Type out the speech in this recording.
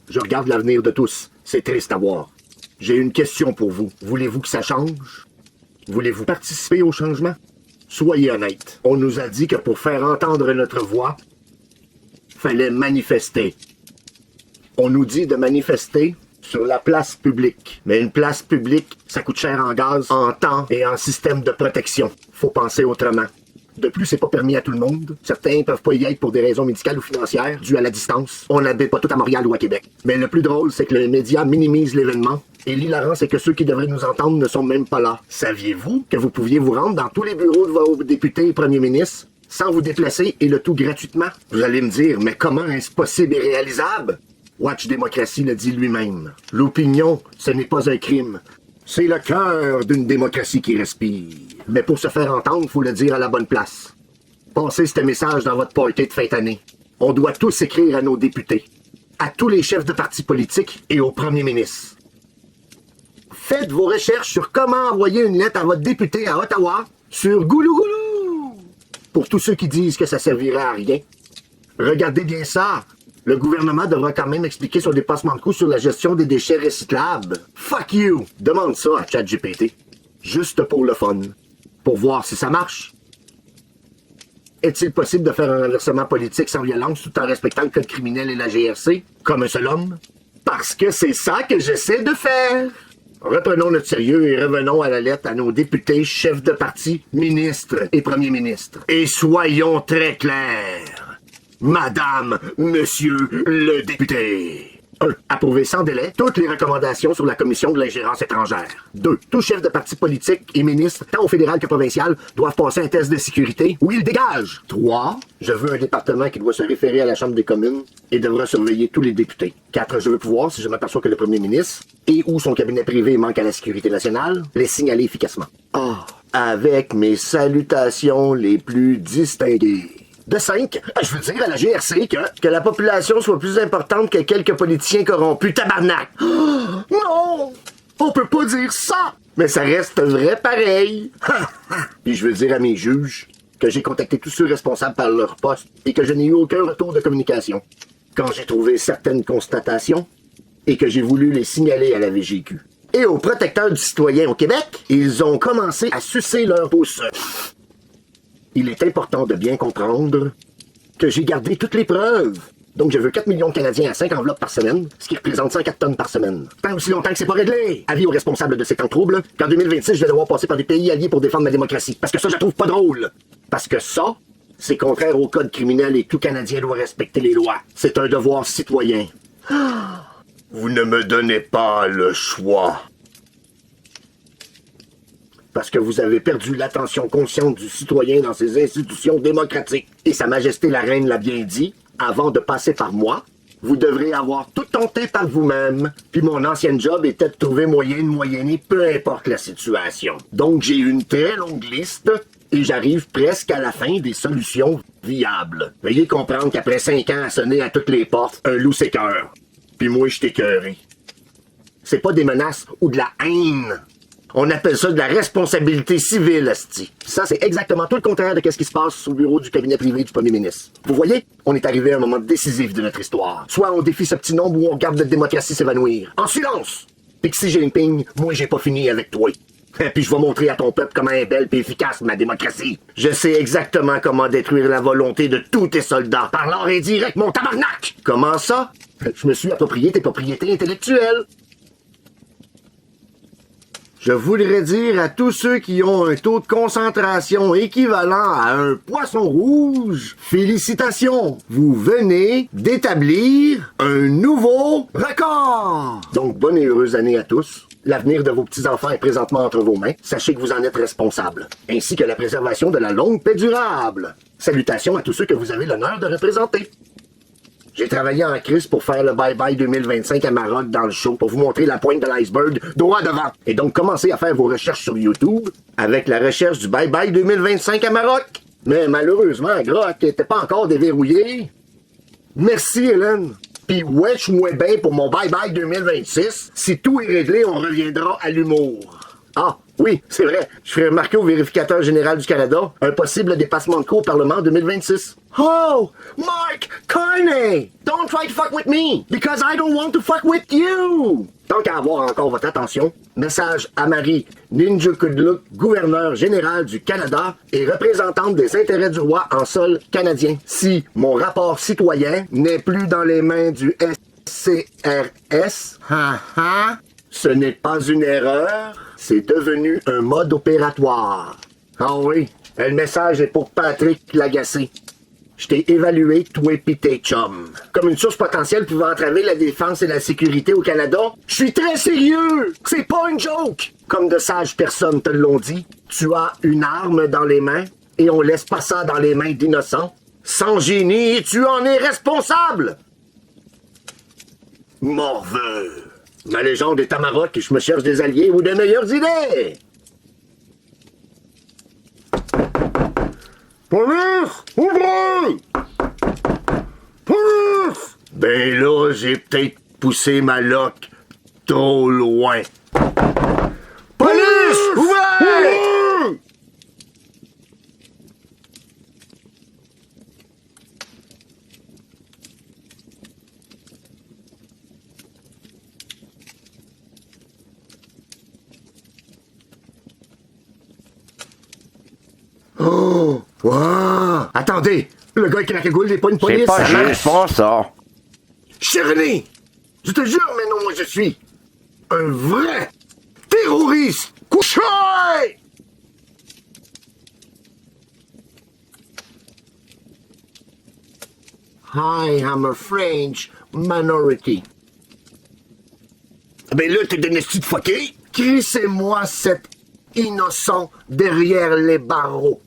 Je regarde l'avenir de tous. C'est triste à voir. J'ai une question pour vous. Voulez-vous que ça change? Voulez-vous participer au changement? Soyez honnête. On nous a dit que pour faire entendre notre voix, fallait manifester. On nous dit de manifester sur la place publique. Mais une place publique, ça coûte cher en gaz, en temps et en système de protection. Faut penser autrement. De plus, c'est pas permis à tout le monde. Certains peuvent pas y être pour des raisons médicales ou financières, dues à la distance. On n'habite pas tout à Montréal ou à Québec. Mais le plus drôle, c'est que les médias minimisent l'événement. Et l'hilarant, c'est que ceux qui devraient nous entendre ne sont même pas là. Saviez-vous que vous pouviez vous rendre dans tous les bureaux de vos députés et premiers ministres sans vous déplacer et le tout gratuitement? Vous allez me dire, mais comment est-ce possible et réalisable? Watch Démocratie le dit lui-même. L'opinion, ce n'est pas un crime. C'est le cœur d'une démocratie qui respire. Mais pour se faire entendre, faut le dire à la bonne place. Passez ce message dans votre party de fin d'année. On doit tous écrire à nos députés, à tous les chefs de partis politiques et au premier ministre. Faites vos recherches sur comment envoyer une lettre à votre député à Ottawa sur Goulou Goulou. Pour tous ceux qui disent que ça servira à rien, regardez bien ça. Le gouvernement devra quand même expliquer son dépassement de coût sur la gestion des déchets recyclables. Fuck you! Demande ça à ChatGPT. Juste pour le fun. Pour voir si ça marche. Est-il possible de faire un renversement politique sans violence tout en respectant le code criminel et la GRC, comme un seul homme? Parce que c'est ça que j'essaie de faire! Reprenons notre sérieux et revenons à la lettre à nos députés, chefs de parti, ministres et premiers ministres. Et soyons très clairs. Madame, monsieur le député. 1. Approuver sans délai toutes les recommandations sur la commission de l'ingérence étrangère. 2. Tout chef de parti politique et ministre, tant au fédéral que provincial, doivent passer un test de sécurité ou ils dégagent. 3. Je veux un département qui doit se référer à la Chambre des communes et devra surveiller tous les députés. 4. Je veux pouvoir, si je m'aperçois que le premier ministre et ou son cabinet privé manque à la sécurité nationale, les signaler efficacement. Avec mes salutations les plus distinguées. De 5, je veux dire à la GRC que la population soit plus importante que quelques politiciens corrompus. Tabarnak! Non! On peut pas dire ça! Mais ça reste vrai pareil! Puis je veux dire à mes juges que j'ai contacté tous ceux responsables par leur poste et que je n'ai eu aucun retour de communication. Quand j'ai trouvé certaines constatations et que j'ai voulu les signaler à la VGQ. Et aux protecteurs du citoyen au Québec, ils ont commencé à sucer leur pouce. Il est important de bien comprendre que j'ai gardé toutes les preuves. Donc je veux 4 millions de Canadiens à 5 enveloppes par semaine, ce qui représente 104 tonnes par semaine. Tant aussi longtemps que c'est pas réglé. Avis aux responsables de ces temps troubles, qu'en 2026, je vais devoir passer par des pays alliés pour défendre ma démocratie. Parce que ça, je la trouve pas drôle. Parce que ça, c'est contraire au code criminel et tout Canadien doit respecter les lois. C'est un devoir citoyen. Vous ne me donnez pas le choix. Parce que vous avez perdu l'attention consciente du citoyen dans ces institutions démocratiques. Et Sa Majesté la Reine l'a bien dit, avant de passer par moi, vous devrez avoir tout tenté par vous-même. Puis mon ancien job était de trouver moyen de moyenner, peu importe la situation. Donc j'ai une très longue liste et j'arrive presque à la fin des solutions viables. Veuillez comprendre qu'après 5 ans à sonner à toutes les portes, un loup s'écœure. Puis moi, je t'écœuré. C'est pas des menaces ou de la haine. On appelle ça de la responsabilité civile, asti. Ça, c'est exactement tout le contraire de ce qui se passe au bureau du cabinet privé du premier ministre. Vous voyez, on est arrivé à un moment décisif de notre histoire. Soit on défie ce petit nombre ou on regarde notre démocratie s'évanouir. En silence! Puis que Xi Jinping, moi j'ai pas fini avec toi. Et puis je vais montrer à ton peuple comment est belle et efficace ma démocratie. Je sais exactement comment détruire la volonté de tous tes soldats. Par l'art indirect, mon tabarnak! Comment ça? Je me suis approprié tes propriétés intellectuelles. Je voudrais dire à tous ceux qui ont un taux de concentration équivalent à un poisson rouge, félicitations! Vous venez d'établir un nouveau record! Donc, bonne et heureuse année à tous. L'avenir de vos petits-enfants est présentement entre vos mains. Sachez que vous en êtes responsable. Ainsi que la préservation de la longue paix durable. Salutations à tous ceux que vous avez l'honneur de représenter. J'ai travaillé en crise pour faire le Bye Bye 2025 à Maroc dans le show pour vous montrer la pointe de l'iceberg droit devant. Et donc, commencez à faire vos recherches sur YouTube avec la recherche du Bye Bye 2025 à Maroc. Mais malheureusement, Grok n'était pas encore déverrouillé. Merci, Hélène. Puis wesh-moi bien pour mon Bye Bye 2026. Si tout est réglé, on reviendra à l'humour. Ah, Oui, c'est vrai. Je ferai remarquer au vérificateur général du Canada un possible dépassement de coût au Parlement en 2026. Oh, Mark Carney! Don't try to fuck with me, because I don't want to fuck with you! Tant qu'à avoir encore votre attention, message à Marie Ninjukudluk, gouverneure générale du Canada et représentante des intérêts du roi en sol canadien. Si mon rapport citoyen n'est plus dans les mains du SCRS, ce n'est pas une erreur, c'est devenu un mode opératoire. Ah oui, le message est pour Patrick Lagacé. Je t'ai évalué, toi pis tes chums, comme une source potentielle pouvant entraver la défense et la sécurité au Canada. Je suis très sérieux! C'est pas une joke! Comme de sages personnes te l'ont dit, tu as une arme dans les mains et on laisse pas ça dans les mains d'innocents. Sans génie, tu en es responsable! Morveux! Ma légende est à Maroc et je me cherche des alliés ou de meilleures idées! Police! Ouvrez! Police! Ben là, j'ai peut-être poussé ma loque trop loin. Police! Ouvrez! Oh! Wow! Attendez! Le gars avec la cagoule n'est pas une police! C'est pas ça marche. juste pour ça. Cher René, je te jure, mais non, moi je suis un vrai terroriste couché! I am a French minority. Ben là, t'es donné ce de fucké? Crissez-moi cet innocent derrière les barreaux.